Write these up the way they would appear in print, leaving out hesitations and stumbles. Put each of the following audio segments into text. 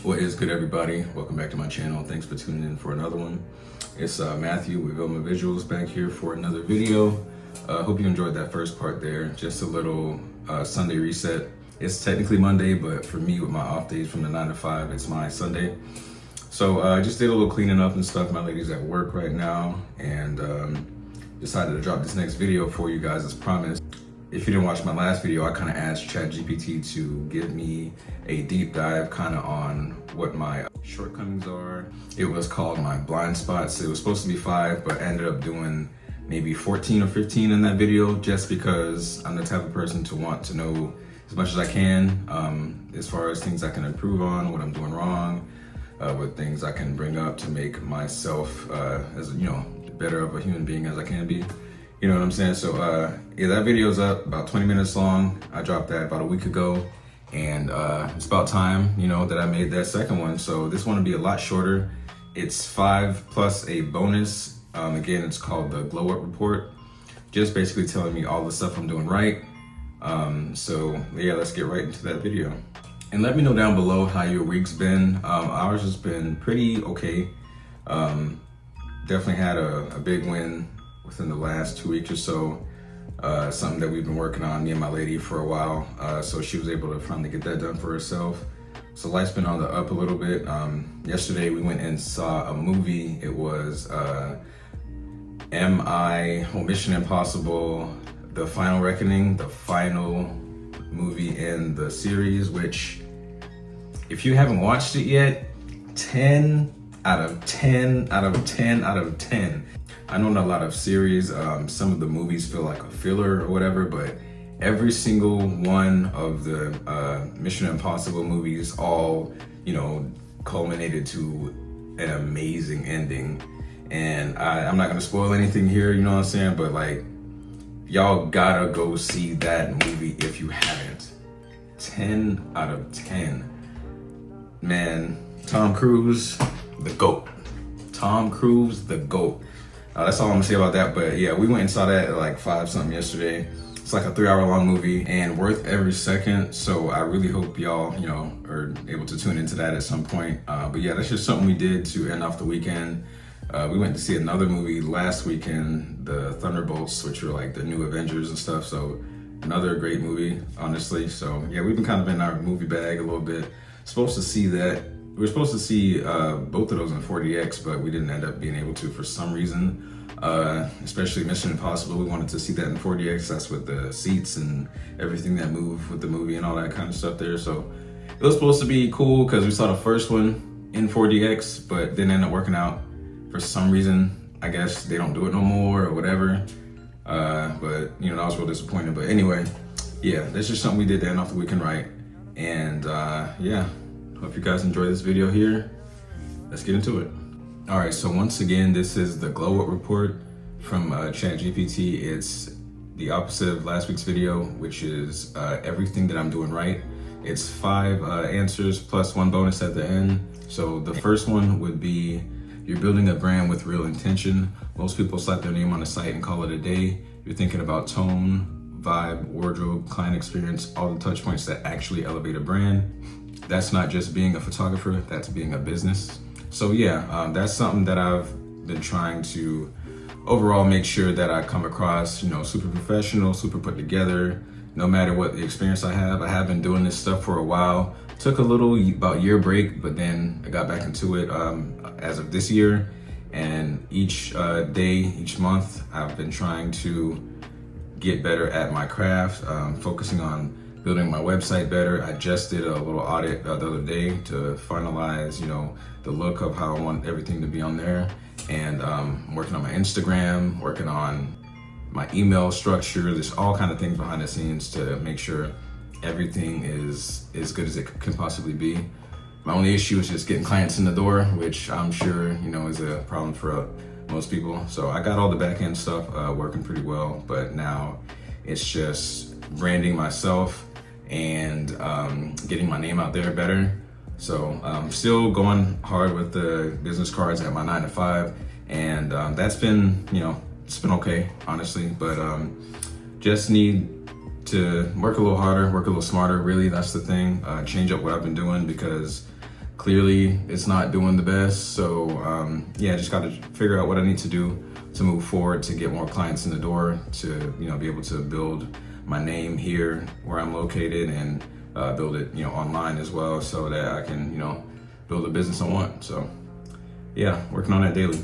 What is good, everybody? Welcome back to my channel. Thanks for tuning in for another one. It's Matthew with Vilma Visuals back here for another video. Hope you enjoyed that first part there. Just a little Sunday reset. It's technically Monday, but for me with my off days from the 9 to 5, it's my Sunday. So I just did a little cleaning up and stuff. My lady's at work right now, and decided to drop this next video for you guys as promised. If you didn't watch my last video, I kind of asked ChatGPT to give me a deep dive kind of on what my shortcomings are. It was called my blind spots. It was supposed to be 5, but I ended up doing maybe 14 or 15 in that video, just because I'm the type of person to want to know as much as I can, as far as things I can improve on, what I'm doing wrong, what things I can bring up to make myself, as better of a human being as I can be. You know what I'm saying? So yeah, that video's up, about 20 minutes long. I dropped that about a week ago, and it's about time, that I made that second one. So this one will be a lot shorter. It's 5 plus a bonus. Again, it's called the Glow Up Report. Just basically telling me all the stuff I'm doing right. So yeah, let's get right into that video. And let me know down below how your week's been. Ours has been pretty okay. Definitely had a big win within the last 2 weeks or so. Something that we've been working on, me and my lady, for a while. So she was able to finally get that done for herself. So life's been on the up a little bit. Yesterday we went and saw a movie. It was Mission Impossible, The Final Reckoning, the final movie in the series, which if you haven't watched it yet, 10 out of 10 out of 10 out of 10. I know in a lot of series, some of the movies feel like a filler or whatever, but every single one of the Mission Impossible movies all, culminated to an amazing ending. And I'm not gonna spoil anything here, you know what I'm saying? But like, y'all gotta go see that movie if you haven't. 10 out of 10. Man, Tom Cruise, the GOAT. Tom Cruise, the GOAT. That's all I'm gonna say about that. But yeah, we went and saw that at like 5 something yesterday. It's like a 3-hour long movie and worth every second. So I really hope y'all, are able to tune into that at some point. But yeah, that's just something we did to end off the weekend. We went to see another movie last weekend, the Thunderbolts, which were like the new Avengers and stuff. So another great movie, honestly. So yeah, we've been kind of in our movie bag a little bit. Supposed to see that. We were supposed to see both of those in 4DX, but we didn't end up being able to for some reason. Especially Mission Impossible, we wanted to see that in 4DX. That's with the seats and everything that moved with the movie and all that kind of stuff there. So it was supposed to be cool because we saw the first one in 4DX, but didn't end up working out for some reason. I guess they don't do it no more or whatever. But that was real disappointing. But anyway, yeah, that's just something we did to end off the weekend right. And yeah. Hope you guys enjoy this video here. Let's get into it. All right, so once again, this is the Glow Up Report from ChatGPT. It's the opposite of last week's video, which is everything that I'm doing right. It's 5 answers plus 1 bonus at the end. So the first one would be, you're building a brand with real intention. Most people slap their name on a site and call it a day. You're thinking about tone, vibe, wardrobe, client experience, all the touch points that actually elevate a brand. That's not just being a photographer, that's being a business. So yeah, that's something that I've been trying to overall make sure that I come across, super professional, super put together, no matter what the experience I have. I have been doing this stuff for a while. Took a little, about year break, but then I got back into it as of this year. And each day, each month, I've been trying to get better at my craft, focusing on building my website better. I just did a little audit the other day to finalize, the look of how I want everything to be on there. And I'm working on my Instagram, working on my email structure. There's all kind of things behind the scenes to make sure everything is as good as it can possibly be. My only issue is just getting clients in the door, which I'm sure, is a problem for most people. So I got all the back end stuff working pretty well, but now it's just branding myself and getting my name out there better. So I'm still going hard with the business cards at my 9 to 5, and that's been, it's been okay, honestly, but just need to work a little harder, work a little smarter. Really, that's the thing. Change up what I've been doing, because clearly it's not doing the best. So yeah, just got to figure out what I need to do to move forward, to get more clients in the door, to be able to build my name here where I'm located, and build it online as well, so that I can build a business I want. So yeah, working on that daily.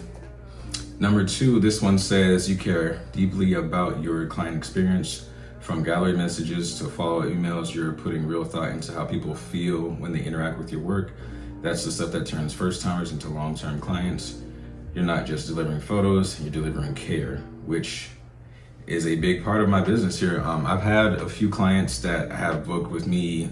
Number 2, this one says you care deeply about your client experience. From gallery messages to follow emails, you're putting real thought into how people feel when they interact with your work. That's the stuff that turns first timers into long-term clients. You're not just delivering photos, you're delivering care, which is a big part of my business here. I've had a few clients that have booked with me,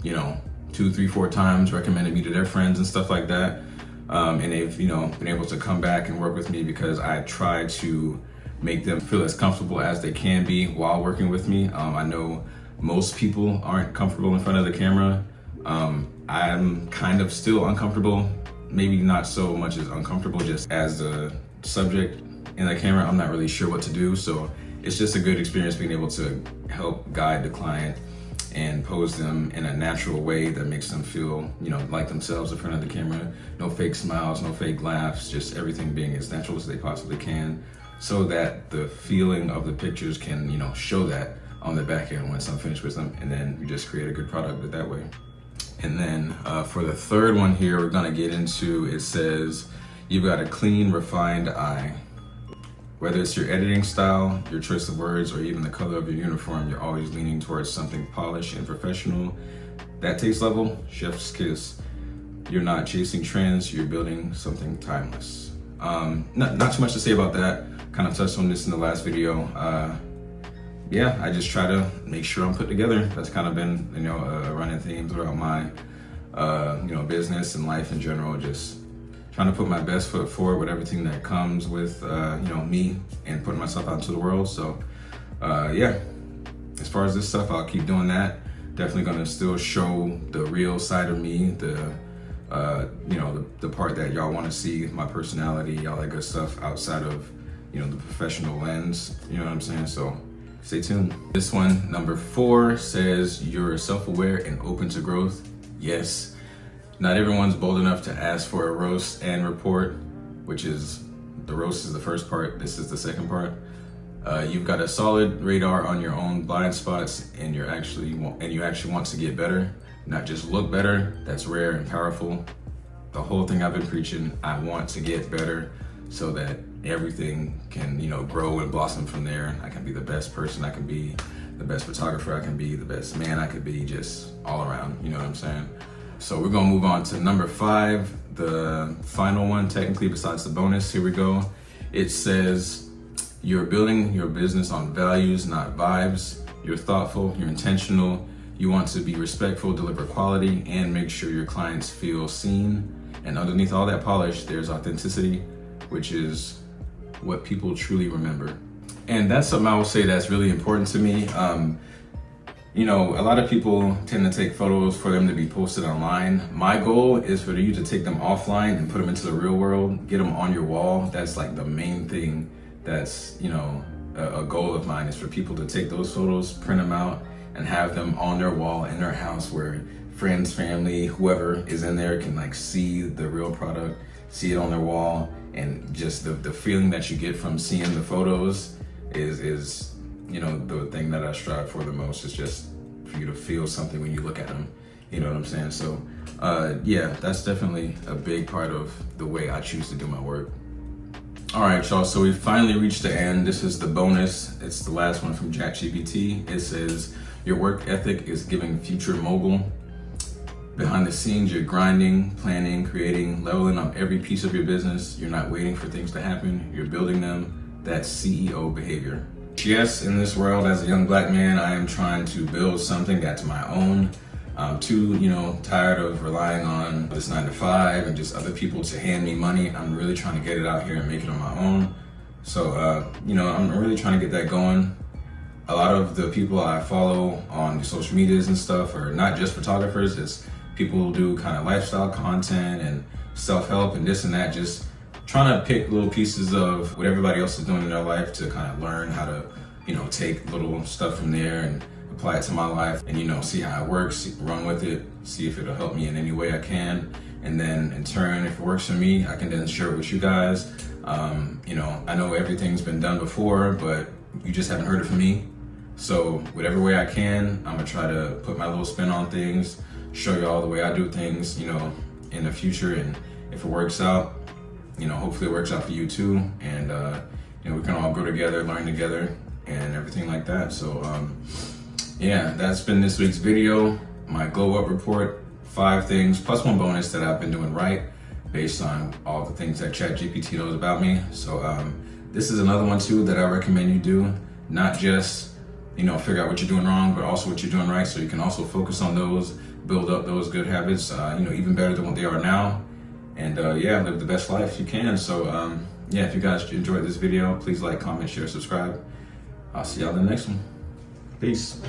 2, 3, 4 times, recommended me to their friends and stuff like that. And they've, been able to come back and work with me because I try to make them feel as comfortable as they can be while working with me. I know most people aren't comfortable in front of the camera. I'm kind of still uncomfortable, maybe not so much as uncomfortable, just as the subject in the camera, I'm not really sure what to do. So it's just a good experience being able to help guide the client and pose them in a natural way that makes them feel, like themselves in front of the camera. No fake smiles, no fake laughs, just everything being as natural as they possibly can, so that the feeling of the pictures can, show that on the back end once I'm finished with them, and then you just create a good product that way. And then for the third one here, we're gonna get into, it says, you've got a clean, refined eye. Whether it's your editing style, your choice of words, or even the color of your uniform, you're always leaning towards something polished and professional. That taste level, chef's kiss. You're not chasing trends, you're building something timeless. Not too much to say about that. Kind of touched on this in the last video. Yeah, I just try to make sure I'm put together. That's kind of been, a running theme throughout my, business and life in general. Just trying to put my best foot forward with everything that comes with, me and putting myself out into the world. So, yeah, as far as this stuff, I'll keep doing that. Definitely gonna still show the real side of me, the part that y'all wanna see, my personality, all that good stuff outside of, the professional lens, you know what I'm saying? So stay tuned. This one, number 4, says you're self-aware and open to growth. Yes. Not everyone's bold enough to ask for a roast and report, which is, the roast is the first part, this is the second part. You've got a solid radar on your own blind spots, and you actually want to get better, not just look better. That's rare and powerful. The whole thing I've been preaching, I want to get better so that everything can, grow and blossom from there. I can be the best person I can be, the best photographer I can be, the best man I could be, just all around, you know what I'm saying? So we're gonna move on to number 5, the final one technically besides the bonus. Here we go. It says, you're building your business on values, not vibes. You're thoughtful, you're intentional. You want to be respectful, deliver quality, and make sure your clients feel seen. And underneath all that polish, there's authenticity, which is what people truly remember. And that's something I will say that's really important to me. A lot of people tend to take photos for them to be posted online. My goal is for you to take them offline and put them into the real world, get them on your wall. That's like the main thing. That's, a goal of mine, is for people to take those photos, print them out, and have them on their wall in their house where friends, family, whoever is in there can see the real product, see it on their wall. And just the feeling that you get from seeing the photos is the thing that I strive for the most, is just for you to feel something when you look at them. You know what I'm saying? So yeah, that's definitely a big part of the way I choose to do my work. All right, y'all, so we finally reached the end. This is the bonus. It's the last one from ChatGPT. It says, your work ethic is giving future mogul. Behind the scenes, you're grinding, planning, creating, leveling up every piece of your business. You're not waiting for things to happen, you're building them. That's CEO behavior. Yes, in this world, as a young black man, I am trying to build something that's my own. I'm too, tired of relying on this 9-to-5 and just other people to hand me money. I'm really trying to get it out here and make it on my own. So, I'm really trying to get that going. A lot of the people I follow on the social medias and stuff are not just photographers, it's people who do kind of lifestyle content and self-help and this and that, just trying to pick little pieces of what everybody else is doing in their life to kind of learn how to, take little stuff from there and apply it to my life and, see how it works, run with it, see if it'll help me in any way I can. and then in turn, if it works for me, I can then share it with you guys. You know, I know everything's been done before, but you just haven't heard it from me. So whatever way I can, I'm gonna try to put my little spin on things, show you all the way I do things, you know, in the future. And if it works out, you know, hopefully it works out for you too. And, you know, we can all grow together, learn together, and everything like that. So, yeah, that's been this week's video, my glow up report, 5 things plus 1 bonus that I've been doing right based on all the things that ChatGPT knows about me. So, this is another one too that I recommend you do, not just, you know, figure out what you're doing wrong, but also what you're doing right, so you can also focus on those, build up those good habits, you know, even better than what they are now, and yeah, live the best life you can. So yeah, if you guys enjoyed this video, please like, comment, share, subscribe. I'll see y'all in the next one. Peace.